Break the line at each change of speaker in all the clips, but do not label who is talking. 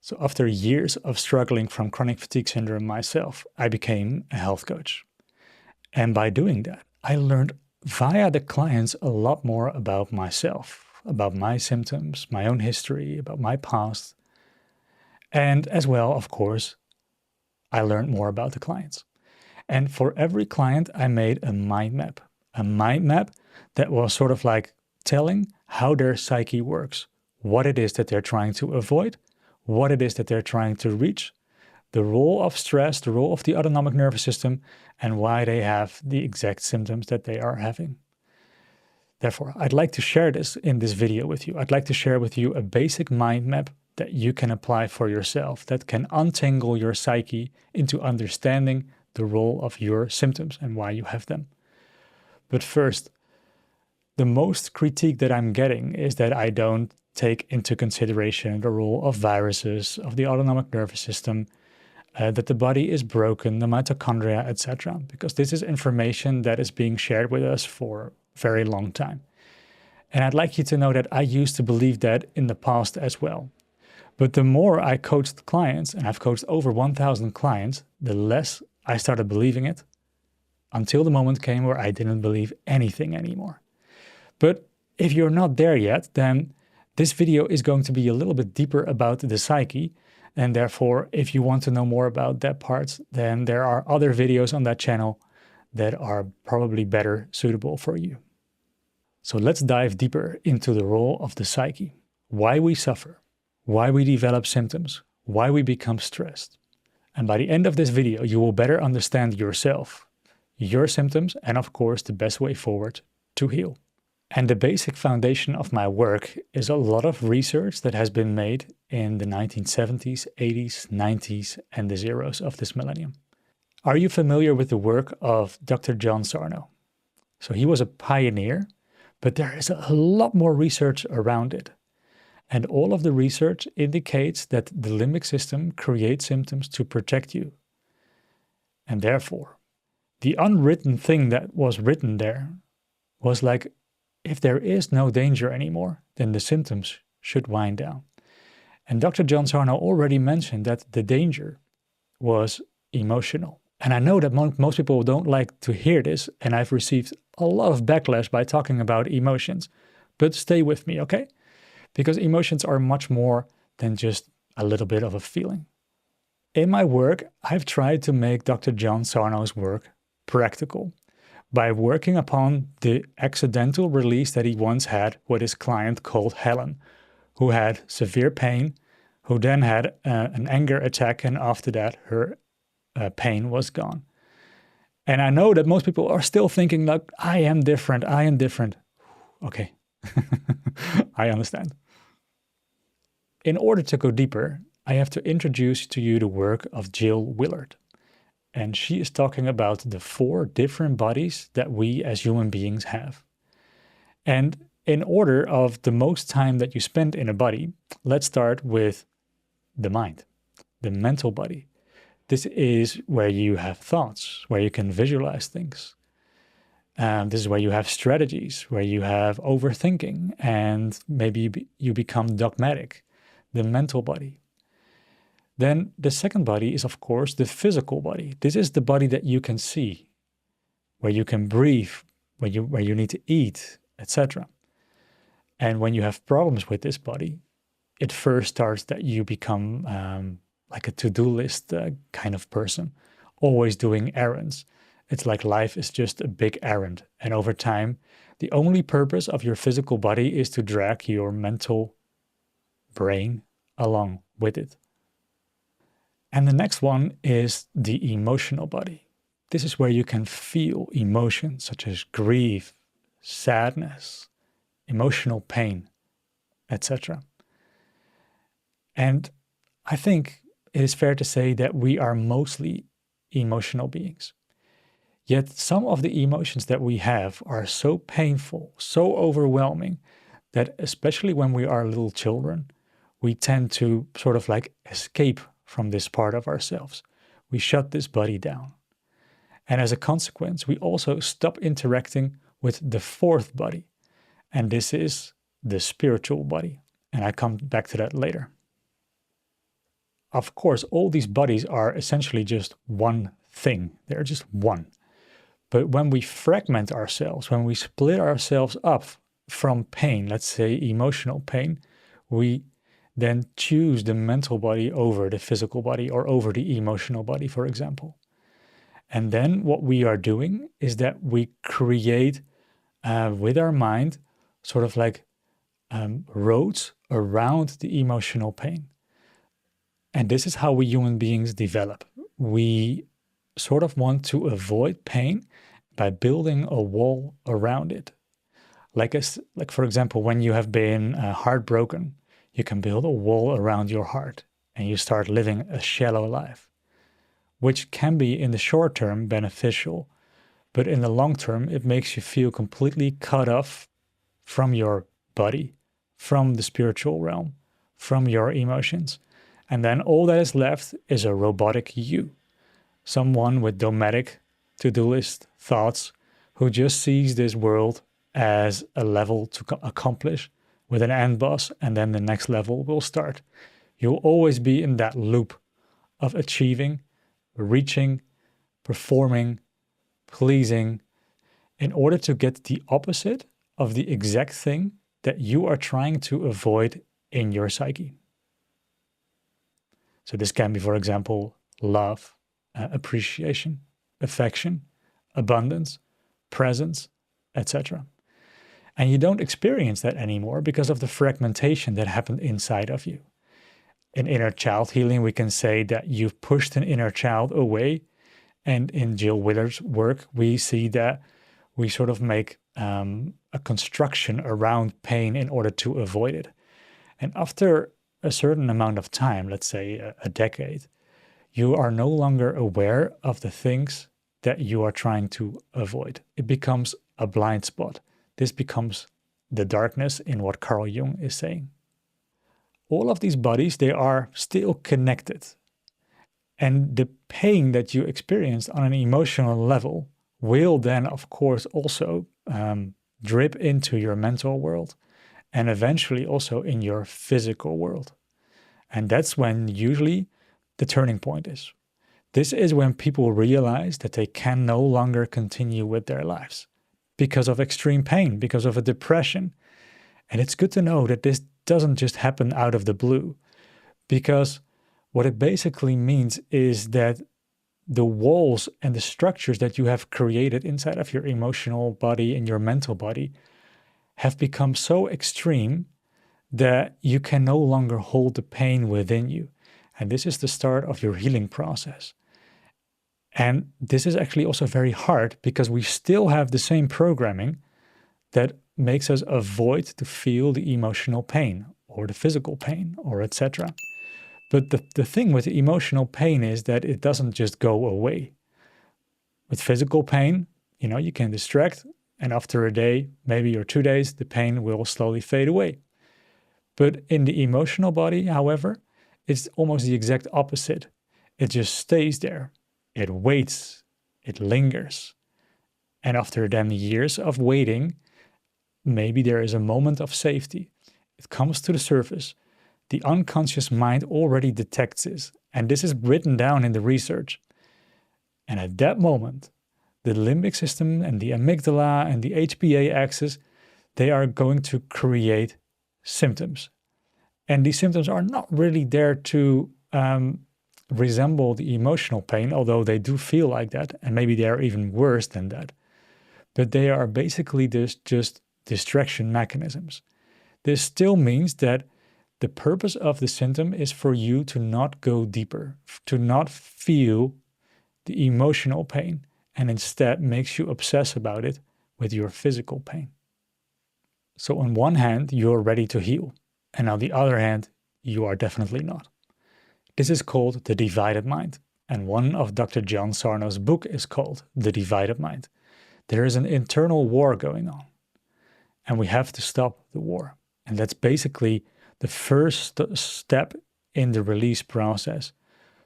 So after years of struggling from chronic fatigue syndrome myself, I became a health coach. And by doing that, I learned via the clients a lot more about myself, about my symptoms, my own history, about my past. And as well, of course, I learned more about the clients. And for every client, I made a mind map that was sort of like telling how their psyche works, what it is that they're trying to avoid, what it is that they're trying to reach, the role of stress, the role of the autonomic nervous system, and why they have the exact symptoms that they are having. Therefore, I'd like to share this in this video with you. I'd like to share with you a basic mind map that you can apply for yourself, that can untangle your psyche into understanding the role of your symptoms and why you have them. But first, the most critique that I'm getting is that I don't take into consideration the role of viruses, of the autonomic nervous system, that the body is broken, the mitochondria, etc. Because this is information that is being shared with us for a very long time. And I'd like you to know that I used to believe that in the past as well. But the more I coached clients, and I've coached over 1,000 clients, the less I started believing it, until the moment came where I didn't believe anything anymore. But if you're not there yet, then this video is going to be a little bit deeper about the psyche, and therefore, if you want to know more about that part, then there are other videos on that channel that are probably better suitable for you. So let's dive deeper into the role of the psyche, why we suffer, why we develop symptoms, why we become stressed. And by the end of this video, you will better understand yourself, your symptoms, and of course, the best way forward to heal. And the basic foundation of my work is a lot of research that has been made in the 1970s, 80s, 90s, and the zeros of this millennium. Are you familiar with the work of Dr. John Sarno? So he was a pioneer, but there is a lot more research around it. And all of the research indicates that the limbic system creates symptoms to protect you. And therefore, the unwritten thing that was written there was like, if there is no danger anymore, then the symptoms should wind down. And Dr. John Sarno already mentioned that the danger was emotional. And I know that most people don't like to hear this, and I've received a lot of backlash by talking about emotions. But stay with me, okay? Because emotions are much more than just a little bit of a feeling. In my work, I've tried to make Dr. John Sarno's work practical by working upon the accidental release that he once had with his client called Helen, who had severe pain, who then had an anger attack, and after that her pain was gone. And I know that most people are still thinking like, I am different. Okay, I understand. In order to go deeper, I have to introduce to you the work of Jill Willard. And she is talking about the 4 different bodies that we as human beings have. And in order of the most time that you spend in a body, let's start with the mind, the mental body. This is where you have thoughts, where you can visualize things. This is where you have strategies, where you have overthinking, and maybe you become dogmatic, the mental body. Then the second body is, of course, the physical body. This is the body that you can see, where you can breathe, where you need to eat, etc. And when you have problems with this body, it first starts that you become like a to-do list kind of person, always doing errands. It's like life is just a big errand. And over time, the only purpose of your physical body is to drag your mental brain along with it. And the next one is the emotional body. This is where you can feel emotions such as grief, sadness, emotional pain, etc. And I think it is fair to say that we are mostly emotional beings. Yet some of the emotions that we have are so painful, so overwhelming, that especially when we are little children, we tend to sort of like escape from this part of ourselves. We shut this body down. And as a consequence, we also stop interacting with the 4th body. And this is the spiritual body. And I come back to that later. of course, all these bodies are essentially just one thing. They're just one. But when we fragment ourselves, when we split ourselves up from pain, let's say emotional pain, we then choose the mental body over the physical body or over the emotional body, for example. And then what we are doing is that we create with our mind sort of like roads around the emotional pain. And this is how we human beings develop. We sort of want to avoid pain by building a wall around it. Like for example, when you have been heartbroken, you can build a wall around your heart and you start living a shallow life, which can be in the short term beneficial, but in the long term, it makes you feel completely cut off from your body, from the spiritual realm, from your emotions. And then all that is left is a robotic you, someone with dogmatic to-do list thoughts who just sees this world as a level to accomplish with an end boss, and then the next level will start. You'll always be in that loop of achieving, reaching, performing, pleasing, in order to get the opposite of the exact thing that you are trying to avoid in your psyche. So this can be, for example, love, appreciation, affection, abundance, presence, etc. And you don't experience that anymore because of the fragmentation that happened inside of you. In inner child healing, we can say that you've pushed an inner child away. And in Jill Willer's work, we see that we sort of make a construction around pain in order to avoid it. And after a certain amount of time, let's say a decade, you are no longer aware of the things that you are trying to avoid. It becomes a blind spot. This becomes the darkness in what Carl Jung is saying. All of these bodies, they are still connected. And the pain that you experience on an emotional level will then, of course, also drip into your mental world and eventually also in your physical world. And that's when usually the turning point is. This is when people realize that they can no longer continue with their lives because of extreme pain, because of a depression. And it's good to know that this doesn't just happen out of the blue, because what it basically means is that the walls and the structures that you have created inside of your emotional body and your mental body have become so extreme that you can no longer hold the pain within you. And this is the start of your healing process. And this is actually also very hard because we still have the same programming that makes us avoid to feel the emotional pain or the physical pain or etc. But the thing with the emotional pain is that it doesn't just go away. With physical pain, you can distract, and after a day, maybe or 2 days, the pain will slowly fade away. But in the emotional body, however, it's almost the exact opposite. It just stays there. It waits. It lingers. And after then years of waiting, maybe there is a moment of safety. It comes to the surface. The unconscious mind already detects this, and this is written down in the research. And at that moment, the limbic system and the amygdala and the HPA axis, they are going to create symptoms. And these symptoms are not really there to resemble the emotional pain, although they do feel like that, and maybe they are even worse than that. But they are basically just distraction mechanisms. This still means that the purpose of the symptom is for you to not go deeper, to not feel the emotional pain, and instead makes you obsess about it with your physical pain. So on one hand, you're ready to heal, and on the other hand, you are definitely not. This is called the divided mind, and one of Dr. John Sarno's book is called The Divided Mind. There is an internal war going on, and we have to stop the war. And that's basically the first step in the release process,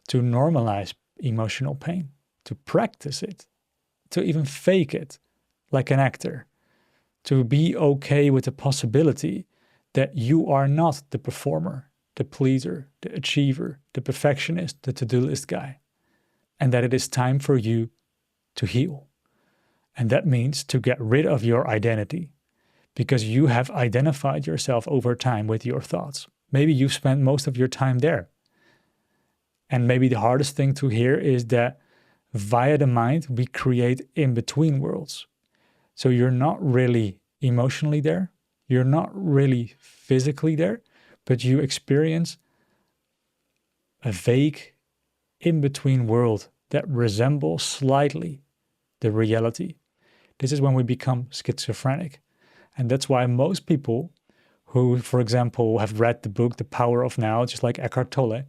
to normalize emotional pain, to practice it, to even fake it like an actor, to be okay with the possibility that you are not the performer, the pleaser, the achiever, the perfectionist, the to-do list guy, and that it is time for you to heal. And that means to get rid of your identity, because you have identified yourself over time with your thoughts. Maybe you spent most of your time there. And maybe the hardest thing to hear is that via the mind, we create in-between worlds. So you're not really emotionally there, you're not really physically there, but you experience a vague in-between world that resembles slightly the reality. This is when we become schizophrenic. And that's why most people who, for example, have read the book The Power of Now, just like Eckhart Tolle,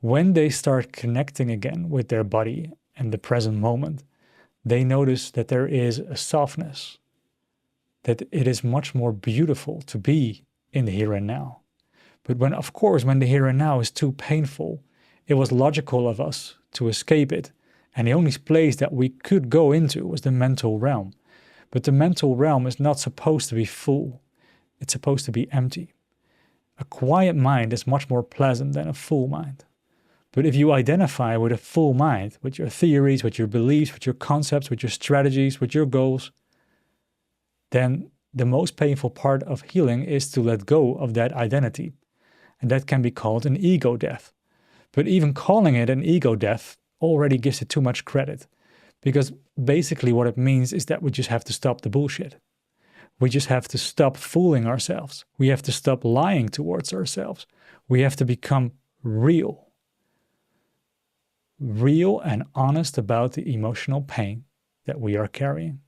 when they start connecting again with their body and the present moment, they notice that there is a softness, that it is much more beautiful to be in the here and now. But when, of course, when the here and now is too painful, it was logical of us to escape it. And the only place that we could go into was the mental realm. But the mental realm is not supposed to be full. It's supposed to be empty. A quiet mind is much more pleasant than a full mind. But if you identify with a full mind, with your theories, with your beliefs, with your concepts, with your strategies, with your goals, then the most painful part of healing is to let go of that identity. And that can be called an ego death. But even calling it an ego death already gives it too much credit. Because basically what it means is that we just have to stop the bullshit. We just have to stop fooling ourselves. We have to stop lying towards ourselves. We have to become real. Real and honest about the emotional pain that we are carrying.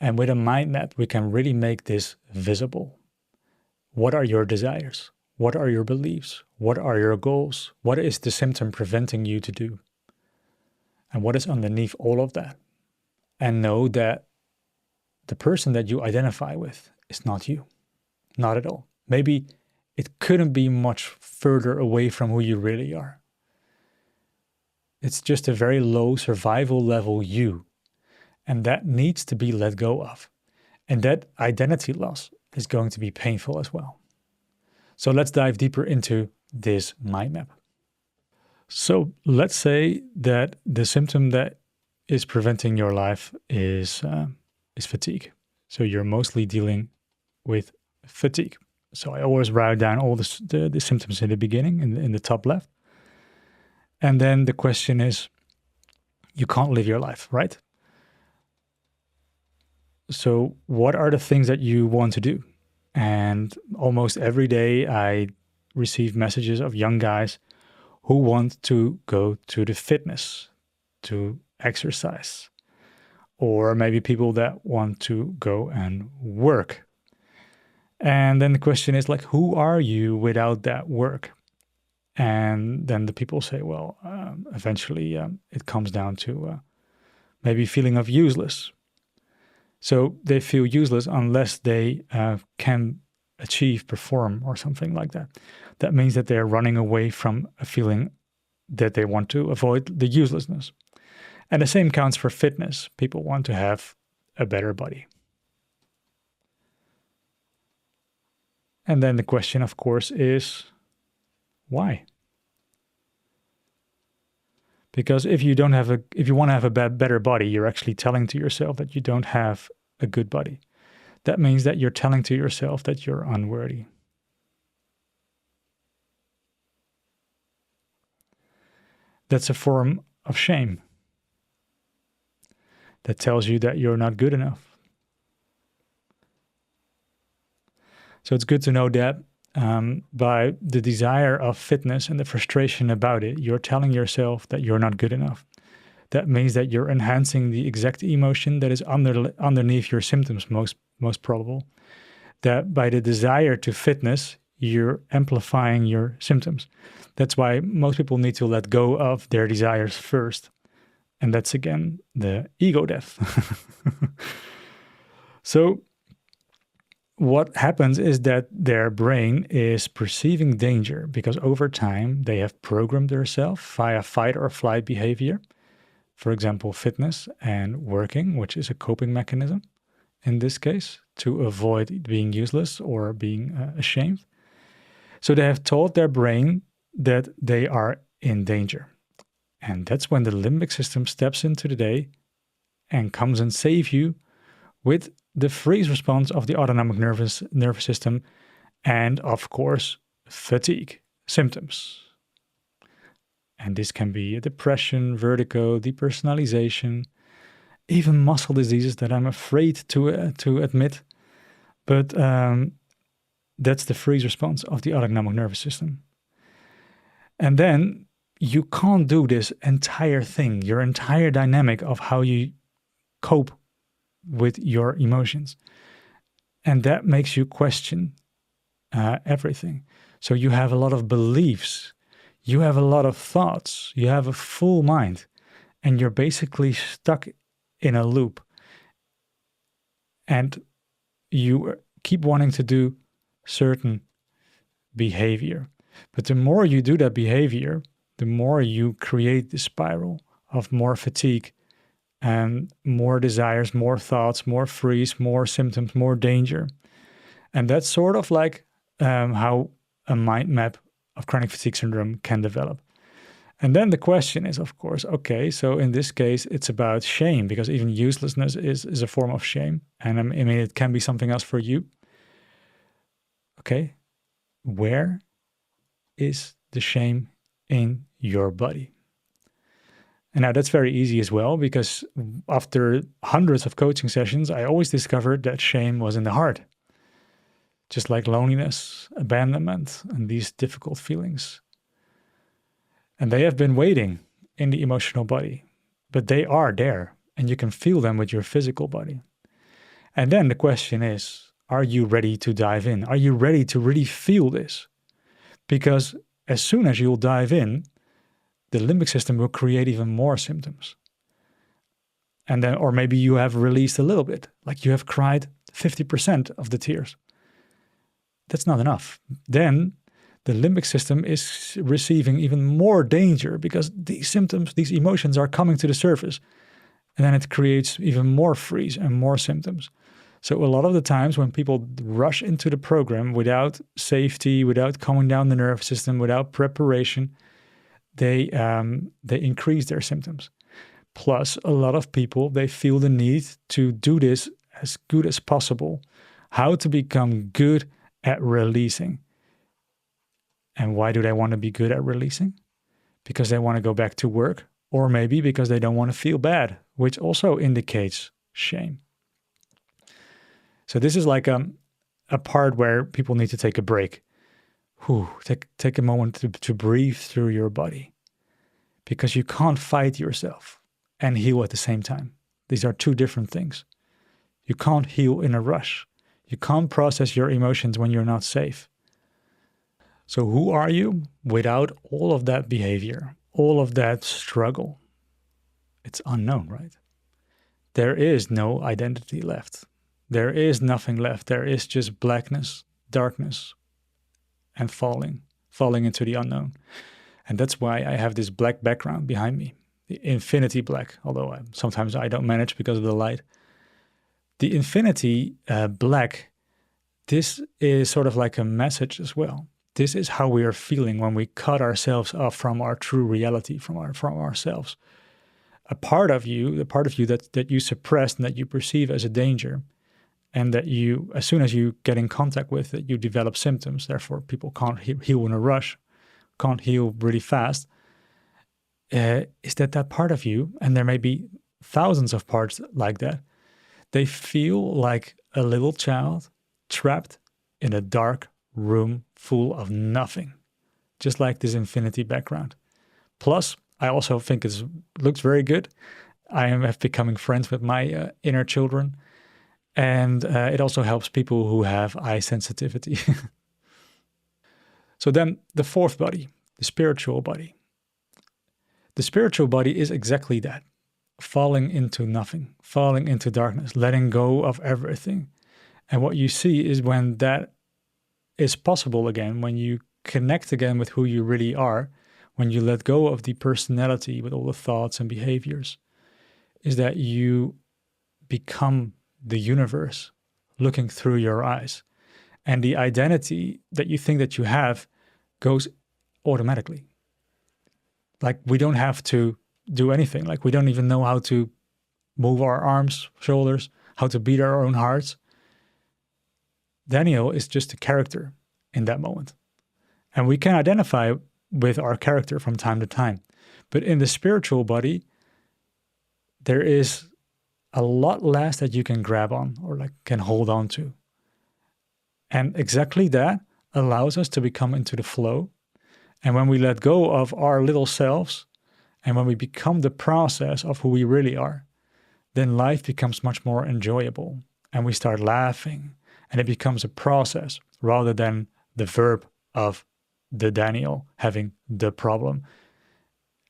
And with a mind map, we can really make this visible. What are your desires? What are your beliefs? What are your goals? What is the symptom preventing you to do? And what is underneath all of that? And know that the person that you identify with is not you. Not at all. Maybe it couldn't be much further away from who you really are. It's just a very low survival level you. And that needs to be let go of. And that identity loss is going to be painful as well. So let's dive deeper into this mind map. So let's say that the symptom that is preventing your life is fatigue. So you're mostly dealing with fatigue. So I always write down all the symptoms in the beginning, in the top left. And then the question is, you can't live your life, right? So what are the things that you want to do? And almost every day I receive messages of young guys who want to go to the fitness, to exercise, or maybe people that want to go and work. And then the question is like, who are you without that work? And then the people say, well, eventually it comes down to maybe feeling of useless. So they feel useless unless they can achieve, perform, or something like that. That means that they're running away from a feeling that they want to avoid the uselessness. And the same counts for fitness. People want to have a better body. And then the question, of course, is why? Because if you want to have a better body, you're actually telling to yourself that you don't have a good body. That means that you're telling to yourself that you're unworthy. That's a form of shame that tells you that you're not good enough. So it's good to know that by the desire of fitness and the frustration about it, you're telling yourself that you're not good enough. That means that you're enhancing the exact emotion that is underneath your symptoms, most probable. That by the desire to fitness, you're amplifying your symptoms. That's why most people need to let go of their desires first. And that's again the ego death. So what happens is that their brain is perceiving danger because over time they have programmed themselves via fight or flight behavior. For example, fitness and working, which is a coping mechanism in this case, to avoid being useless or being ashamed. So they have taught their brain that they are in danger. And that's when the limbic system steps into the day and comes and save you with the freeze response of the autonomic nervous system and, of course, fatigue symptoms. And this can be a depression, vertigo, depersonalization, even muscle diseases that I'm afraid to admit. But that's the freeze response of the autonomic nervous system. And then you can't do this entire thing, your entire dynamic of how you cope with your emotions. And that makes you question everything. So you have a lot of beliefs, you have a lot of thoughts, you have a full mind, and you're basically stuck in a loop. And you keep wanting to do certain behavior. But the more you do that behavior, the more you create the spiral of more fatigue and more desires, more thoughts, more freeze, more symptoms, more danger. And that's sort of like how a mind map of chronic fatigue syndrome can develop. And then the question is, of course, okay, so in this case, it's about shame, because even uselessness is a form of shame. And I mean, it can be something else for you. Okay, where is the shame in your body? And now that's very easy as well, because after hundreds of coaching sessions, I always discovered that shame was in the heart. Just like loneliness, abandonment, and these difficult feelings. And they have been waiting in the emotional body, but they are there, and you can feel them with your physical body. And then the question is, are you ready to dive in? Are you ready to really feel this? Because as soon as you'll dive in, the limbic system will create even more symptoms. And then, or maybe you have released a little bit, like you have cried 50% of the tears. That's not enough. Then the limbic system is receiving even more danger because these symptoms, these emotions are coming to the surface. And then it creates even more freeze and more symptoms. So a lot of the times when people rush into the program without safety, without calming down the nervous system, without preparation, they increase their symptoms. Plus, a lot of people, they feel the need to do this as good as possible. How to become good at releasing. And why do they want to be good at releasing? Because they want to go back to work, or maybe because they don't want to feel bad, which also indicates shame. So this is like a part where people need to take a break. Take a moment to breathe through your body, because you can't fight yourself and heal at the same time. These are two different things. You can't heal in a rush. You can't process your emotions when you're not safe. So who are you without all of that behavior, all of that struggle? It's unknown, right? There is no identity left. There is nothing left. There is just blackness, darkness, and falling into the unknown. And that's why I have this black background behind me, the infinity black, although sometimes I don't manage because of the light. The infinity black, this is sort of like a message as well. This is how we are feeling when we cut ourselves off from our true reality, from ourselves. A part of you, the part of you that you suppressed and that you perceive as a danger, and that you, as soon as you get in contact with it, you develop symptoms. Therefore, people can't heal in a rush, can't heal really fast. Is that part of you, and there may be thousands of parts like that, they feel like a little child trapped in a dark room full of nothing, just like this infinity background. Plus, I also think it looks very good. I am becoming friends with my inner children, and it also helps people who have eye sensitivity. So then the fourth body, the spiritual body. The spiritual body is exactly that. Falling into nothing, falling into darkness, letting go of everything. And what you see is when that is possible again, when you connect again with who you really are, when you let go of the personality with all the thoughts and behaviors, is that you become the universe looking through your eyes. And the identity that you think that you have goes automatically. Like we don't have to do anything. Like we don't even know how to move our arms, shoulders, how to beat our own hearts. Daniel is just a character in that moment. And we can identify with our character from time to time. But in the spiritual body, there is a lot less that you can grab on or like can hold on to. And exactly that allows us to become into the flow. And when we let go of our little selves and when we become the process of who we really are, then life becomes much more enjoyable and we start laughing and it becomes a process rather than the verb of the Daniel having the problem,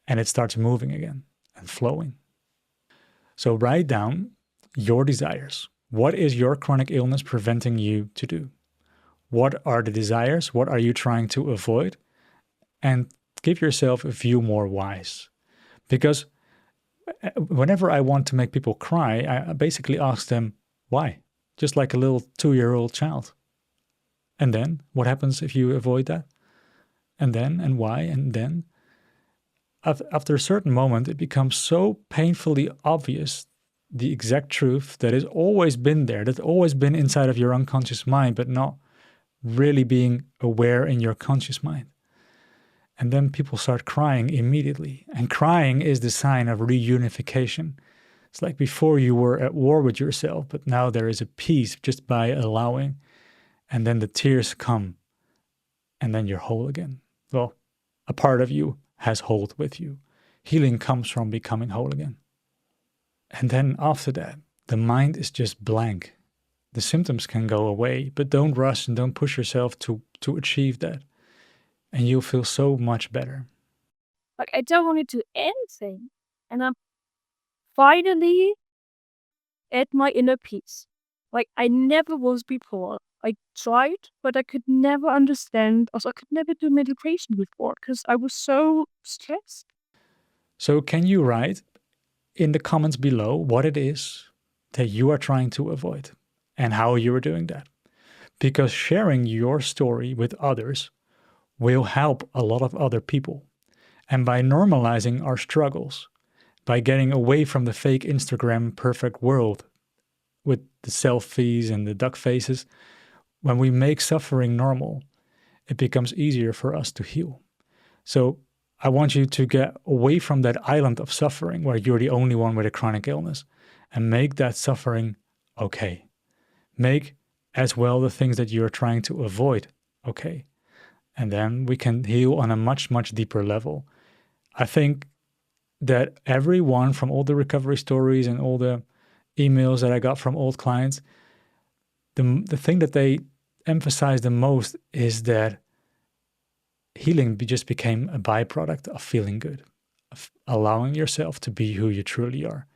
and it starts moving again and flowing. So write down your desires. What is your chronic illness preventing you to do? What are the desires? What are you trying to avoid? And give yourself a few more whys. Because whenever I want to make people cry, I basically ask them, why? Just like a little 2-year-old child. And then what happens if you avoid that? And then, and why, and then? After a certain moment, it becomes so painfully obvious, the exact truth that has always been there, that's always been inside of your unconscious mind, but not really being aware in your conscious mind. And then people start crying immediately. And crying is the sign of reunification. It's like before you were at war with yourself, but now there is a peace just by allowing. And then the tears come. And then you're whole again. Well, a part of you has hold with you. Healing comes from becoming whole again. And then after that, the mind is just blank. The symptoms can go away, but don't rush and don't push yourself to achieve that. And you'll feel so much better.
Like, I don't want to do anything. And I'm finally at my inner peace. Like I never was before. I tried, but I could never understand. Also, I could never do meditation before because I was so stressed.
So can you write in the comments below what it is that you are trying to avoid and how you are doing that? Because sharing your story with others will help a lot of other people. And by normalizing our struggles, by getting away from the fake Instagram perfect world with the selfies and the duck faces, when we make suffering normal, it becomes easier for us to heal. So I want you to get away from that island of suffering where you're the only one with a chronic illness and make that suffering okay. Make as well the things that you're trying to avoid okay. And then we can heal on a much, much deeper level. I think that everyone from all the recovery stories and all the emails that I got from old clients, the thing that they emphasize the most is that healing just became a byproduct of feeling good, of allowing yourself to be who you truly are.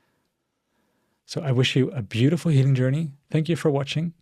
So I wish you a beautiful healing journey. Thank you for watching.